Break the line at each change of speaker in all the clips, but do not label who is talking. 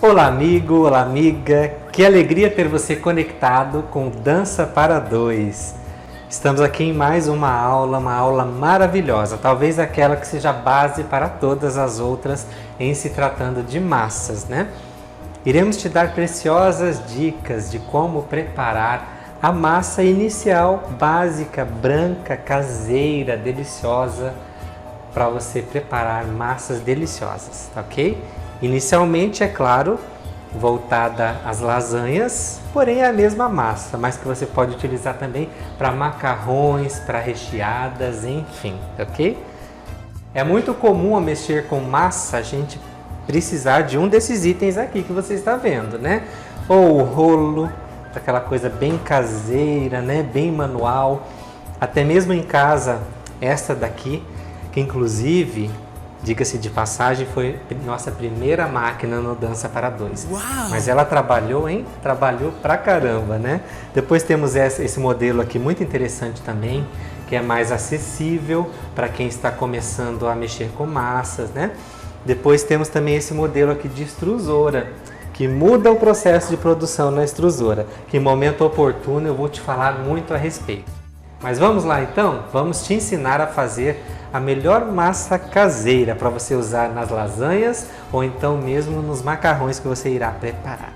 Olá amigo, olá amiga, que alegria ter você conectado com Dança para Dois. Estamos aqui em mais uma aula maravilhosa, talvez aquela que seja a base para todas as outras em se tratando de massas, né? Iremos te dar preciosas dicas de como preparar a massa inicial, básica, branca, caseira, deliciosa, para você preparar massas deliciosas, tá ok? Inicialmente, é claro, voltada às lasanhas, porém é a mesma massa, mas que você pode utilizar também para macarrões, para recheadas, enfim, ok? É muito comum ao mexer com massa a gente precisar de um desses itens aqui que você está vendo, né? Ou o rolo, aquela coisa bem caseira, né? Bem manual, até mesmo em casa, esta daqui, que inclusive, diga-se de passagem, foi nossa primeira máquina no Dança para Dois. Uau! Mas ela trabalhou, hein? Trabalhou pra caramba, né? Depois temos esse modelo aqui muito interessante também, que é mais acessível para quem está começando a mexer com massas, né? Depois temos também esse modelo aqui de extrusora, que muda o processo de produção na extrusora, que em momento oportuno eu vou te falar muito a respeito. Mas vamos lá então? Vamos te ensinar a fazer a melhor massa caseira para você usar nas lasanhas ou então mesmo nos macarrões que você irá preparar.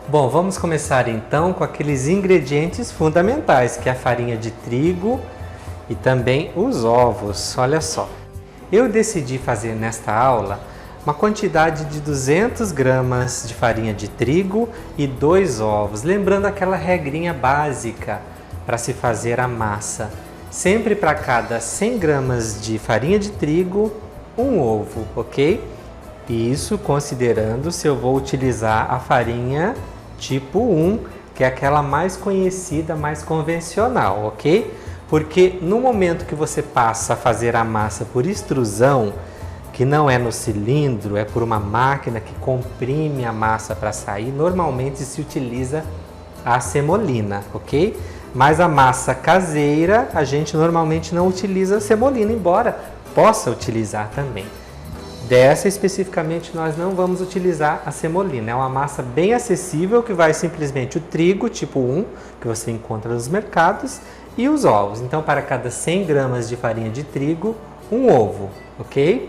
Bom, vamos começar então com aqueles ingredientes fundamentais, que é a farinha de trigo e também os ovos. Olha só, eu decidi fazer nesta aula uma quantidade de 200 gramas de farinha de trigo e 2 ovos, lembrando aquela regrinha básica para se fazer a massa. Sempre para cada 100 gramas de farinha de trigo, um ovo, ok? Isso considerando se eu vou utilizar a farinha tipo 1, que é aquela mais conhecida, mais convencional, ok? Porque no momento que você passa a fazer a massa por extrusão, que não é no cilindro, é por uma máquina que comprime a massa para sair, normalmente se utiliza a semolina, ok? Mas a massa caseira, a gente normalmente não utiliza a semolina, embora possa utilizar também. Dessa especificamente nós não vamos utilizar a semolina. É uma massa bem acessível que vai simplesmente o trigo tipo 1, que você encontra nos mercados, e os ovos. Então para cada 100 gramas de farinha de trigo, um ovo, ok?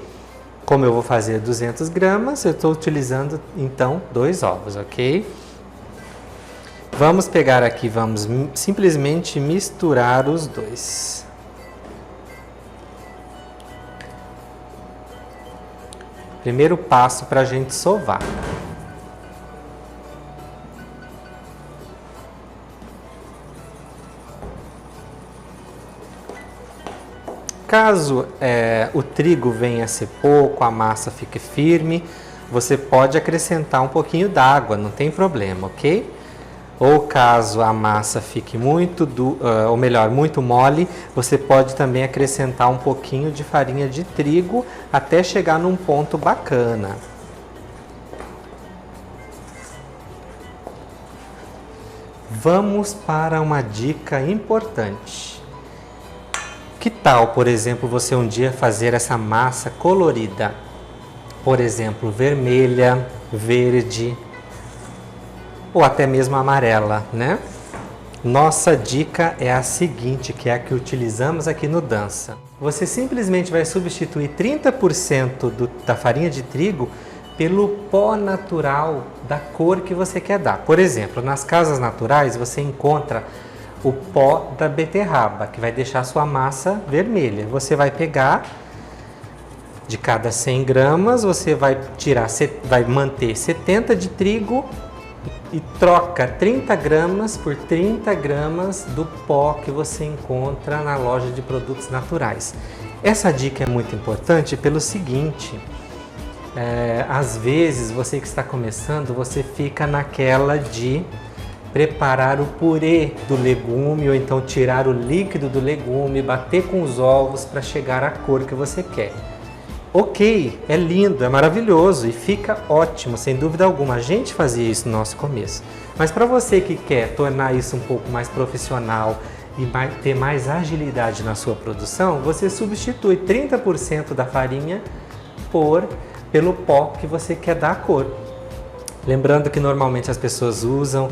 Como eu vou fazer 200 gramas, eu estou utilizando então 2 ovos, ok? Vamos pegar aqui, vamos simplesmente misturar os dois. Primeiro passo para a gente sovar. Caso o trigo venha a ser pouco, a massa fique firme, você pode acrescentar um pouquinho d'água, não tem problema, ok? Ou caso a massa fique muito muito mole, você pode também acrescentar um pouquinho de farinha de trigo até chegar num ponto bacana. Vamos para uma dica importante. Que tal, por exemplo, você um dia fazer essa massa colorida? Por exemplo, vermelha, verde, ou até mesmo amarela, né? Nossa dica é a seguinte, que é a que utilizamos aqui no Dança. Você simplesmente vai substituir 30% da farinha de trigo pelo pó natural da cor que você quer dar. Por exemplo, nas casas naturais você encontra o pó da beterraba, que vai deixar sua massa vermelha. Você vai pegar, de cada 100 gramas, você vai manter 70 de trigo e troca 30 gramas por 30 gramas do pó que você encontra na loja de produtos naturais. Essa dica é muito importante pelo seguinte, às vezes você que está começando, você fica naquela de preparar o purê do legume ou então tirar o líquido do legume, bater com os ovos para chegar à cor que você quer. Ok, é lindo, é maravilhoso e fica ótimo, sem dúvida alguma. A gente fazia isso no nosso começo. Mas para você que quer tornar isso um pouco mais profissional e ter mais agilidade na sua produção, você substitui 30% da farinha pelo pó que você quer dar a cor. Lembrando que normalmente as pessoas usam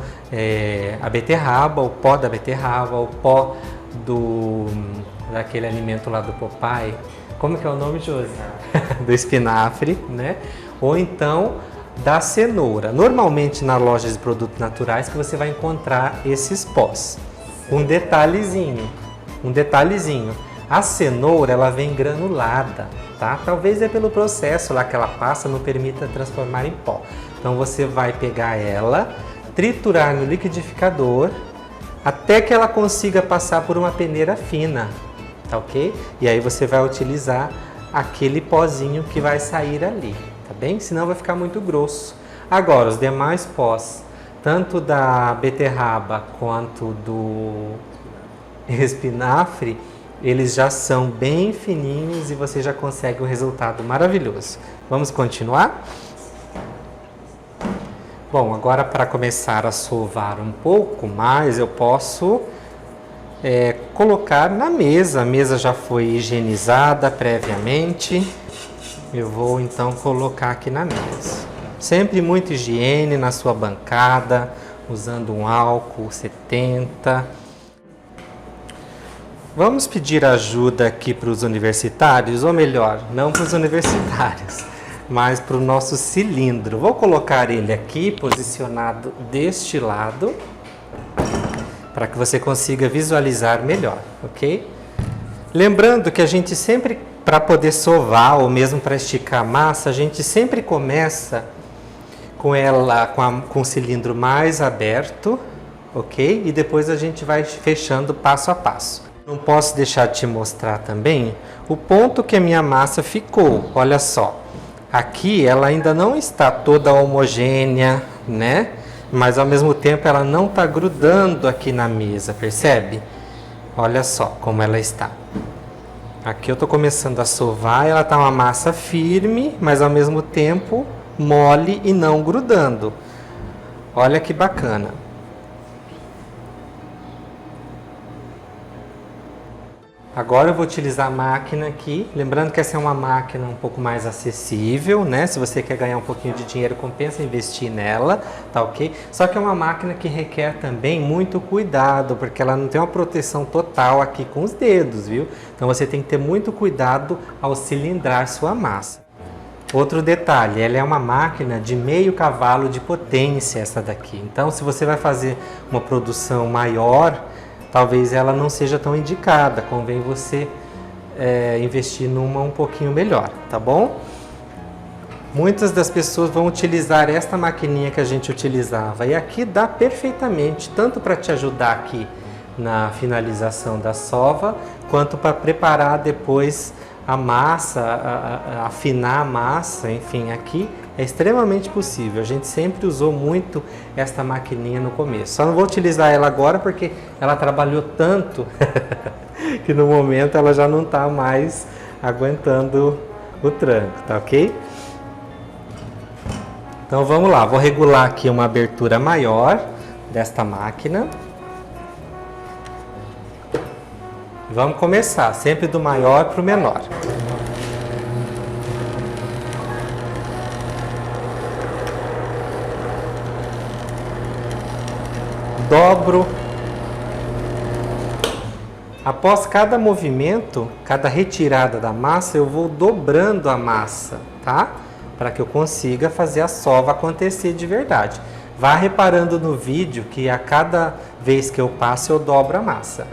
a beterraba, o pó da beterraba, o pó daquele alimento lá do Popeye. Como que é o nome, Josi? Do espinafre, né? Ou então da cenoura. Normalmente na loja de produtos naturais que você vai encontrar esses pós. Um detalhezinho. A cenoura, ela vem granulada, tá? Talvez é pelo processo lá que ela passa, não permita transformar em pó. Então você vai pegar ela, triturar no liquidificador, até que ela consiga passar por uma peneira fina, tá ok? E aí você vai utilizar aquele pozinho que vai sair ali, tá bem? Senão vai ficar muito grosso. Agora, os demais pós, tanto da beterraba quanto do espinafre, eles já são bem fininhos e você já consegue um resultado maravilhoso. Vamos continuar? Bom, agora para começar a sovar um pouco mais, eu posso colocar na mesa. A mesa já foi higienizada previamente. Eu vou então colocar aqui na mesa. Sempre muita higiene na sua bancada, usando um álcool 70. Vamos pedir ajuda aqui para os universitários, ou melhor, não para os universitários, mas para o nosso cilindro. Vou colocar ele aqui, posicionado deste lado, para que você consiga visualizar melhor, ok? Lembrando que a gente sempre, para poder sovar ou mesmo para esticar a massa, a gente sempre começa com ela com o cilindro mais aberto, ok? E depois a gente vai fechando passo a passo. Não posso deixar de te mostrar também o ponto que a minha massa ficou. Olha só, aqui ela ainda não está toda homogênea, né? Mas ao mesmo tempo ela não está grudando aqui na mesa, percebe? Olha só como ela está. Aqui eu estou começando a sovar, ela está uma massa firme, mas ao mesmo tempo mole e não grudando. Olha que bacana. Agora eu vou utilizar a máquina aqui, lembrando que essa é uma máquina um pouco mais acessível, né? Se você quer ganhar um pouquinho de dinheiro, compensa investir nela, tá ok? Só que é uma máquina que requer também muito cuidado, porque ela não tem uma proteção total aqui com os dedos, viu? Então você tem que ter muito cuidado ao cilindrar sua massa. Outro detalhe, ela é uma máquina de meio cavalo de potência, essa daqui. Então se você vai fazer uma produção maior, talvez ela não seja tão indicada, convém você investir numa um pouquinho melhor, tá bom? Muitas das pessoas vão utilizar esta maquininha que a gente utilizava e aqui dá perfeitamente, tanto para te ajudar aqui na finalização da sova, quanto para preparar depois a massa, afinar a massa, enfim, aqui é extremamente possível. A gente sempre usou muito esta maquininha no começo. Só não vou utilizar ela agora porque ela trabalhou tanto que no momento ela já não está mais aguentando o tranco, tá ok? Então vamos lá, vou regular aqui uma abertura maior desta máquina. Vamos começar, sempre do maior para o menor. Dobro. Após cada movimento, cada retirada da massa, eu vou dobrando a massa, tá? Para que eu consiga fazer a sova acontecer de verdade. Vá reparando no vídeo que a cada vez que eu passo, eu dobro a massa.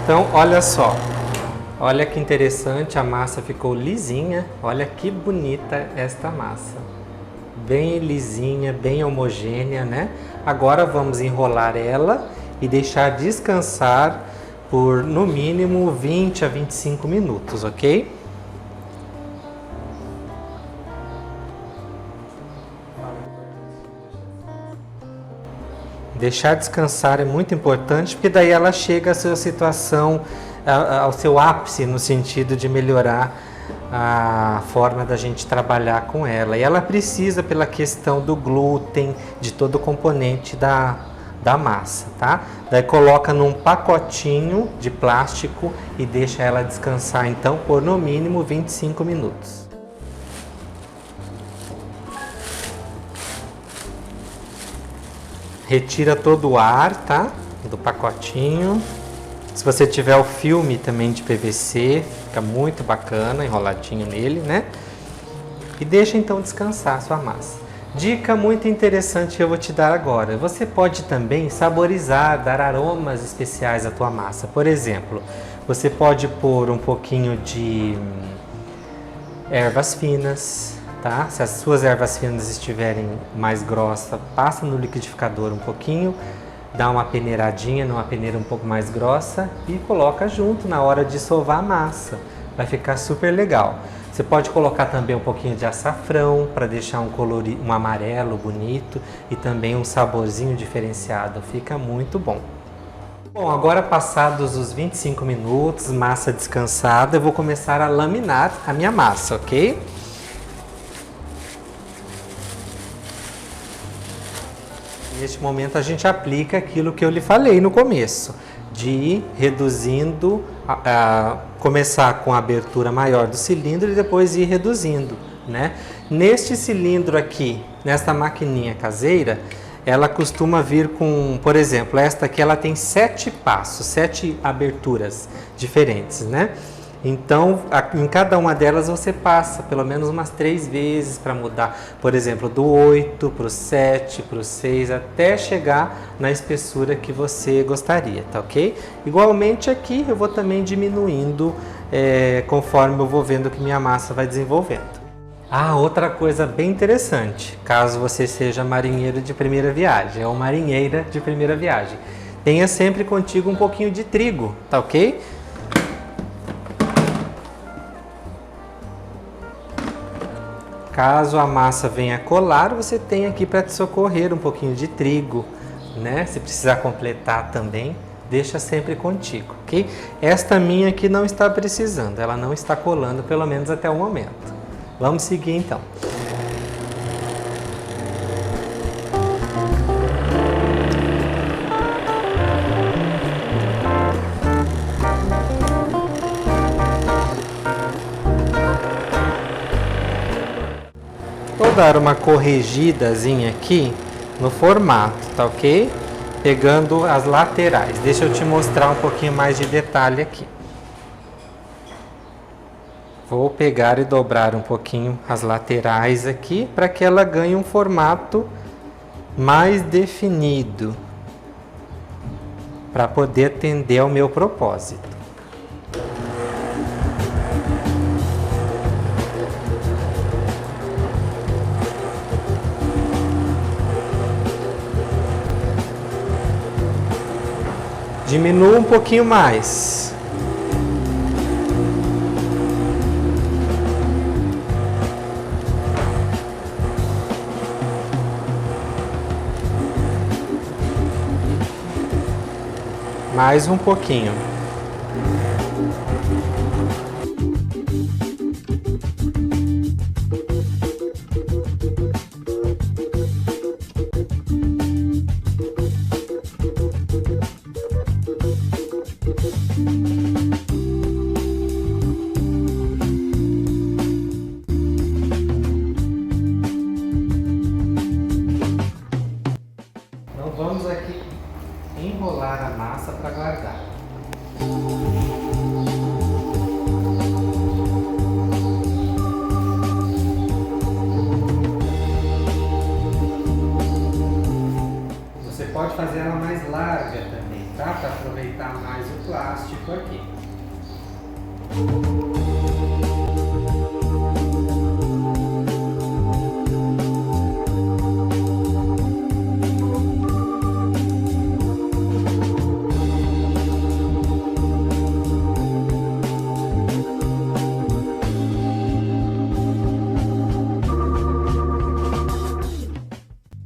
Então, olha só, olha que interessante, a massa ficou lisinha, olha que bonita esta massa. Bem lisinha, bem homogênea, né? Agora vamos enrolar ela e deixar descansar por no mínimo 20 a 25 minutos, ok? Deixar descansar é muito importante, porque daí ela chega à sua situação, ao seu ápice, no sentido de melhorar a forma da gente trabalhar com ela. E ela precisa, pela questão do glúten, de todo o componente da massa, tá? Daí coloca num pacotinho de plástico e deixa ela descansar, então, por no mínimo 25 minutos. Retira todo o ar, tá? Do pacotinho. Se você tiver o filme também de PVC, fica muito bacana, enroladinho nele, né? E deixa então descansar a sua massa. Dica muito interessante que eu vou te dar agora. Você pode também saborizar, dar aromas especiais à tua massa. Por exemplo, você pode pôr um pouquinho de ervas finas, tá? Se as suas ervas finas estiverem mais grossas, passa no liquidificador um pouquinho, dá uma peneiradinha numa peneira um pouco mais grossa e coloca junto na hora de sovar a massa. Vai ficar super legal. Você pode colocar também um pouquinho de açafrão para deixar um amarelo bonito e também um saborzinho diferenciado. Fica muito bom. Bom, agora passados os 25 minutos, massa descansada, eu vou começar a laminar a minha massa, ok? Neste momento a gente aplica aquilo que eu lhe falei no começo, de ir reduzindo, começar com a abertura maior do cilindro e depois ir reduzindo, né? Neste cilindro aqui, nesta maquininha caseira, ela costuma vir com, por exemplo, esta aqui ela tem 7 passos, 7 aberturas diferentes, né? Então, em cada uma delas você passa pelo menos umas 3 vezes para mudar, por exemplo, do 8 para o 7, para o 6, até chegar na espessura que você gostaria, tá ok? Igualmente aqui eu vou também diminuindo conforme eu vou vendo que minha massa vai desenvolvendo. Ah, outra coisa bem interessante, caso você seja marinheiro de primeira viagem ou marinheira de primeira viagem, tenha sempre contigo um pouquinho de trigo, tá ok? Caso a massa venha colar, você tem aqui para te socorrer um pouquinho de trigo, né? Se precisar completar também, deixa sempre contigo, ok? Esta minha aqui não está precisando, ela não está colando, pelo menos até o momento. Vamos seguir então. Vou dar uma corrigidazinha aqui no formato, tá ok? Pegando as laterais. Deixa eu te mostrar um pouquinho mais de detalhe aqui. Vou pegar e dobrar um pouquinho as laterais aqui para que ela ganhe um formato mais definido, para poder atender ao meu propósito. Diminua um pouquinho mais. Mais um pouquinho. Então vamos aqui enrolar a massa para guardar. Você pode fazer ela mais larga também, tá? Para aproveitar mais o plástico aqui.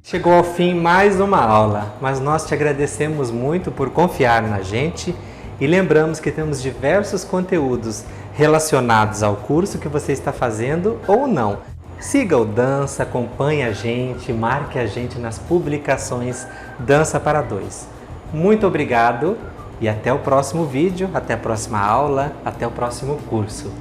Chegou ao fim mais uma aula, mas nós te agradecemos muito por confiar na gente e lembramos que temos diversos conteúdos relacionados ao curso que você está fazendo ou não. Siga o Dança, acompanhe a gente, marque a gente nas publicações Dança para Dois. Muito obrigado e até o próximo vídeo, até a próxima aula, até o próximo curso.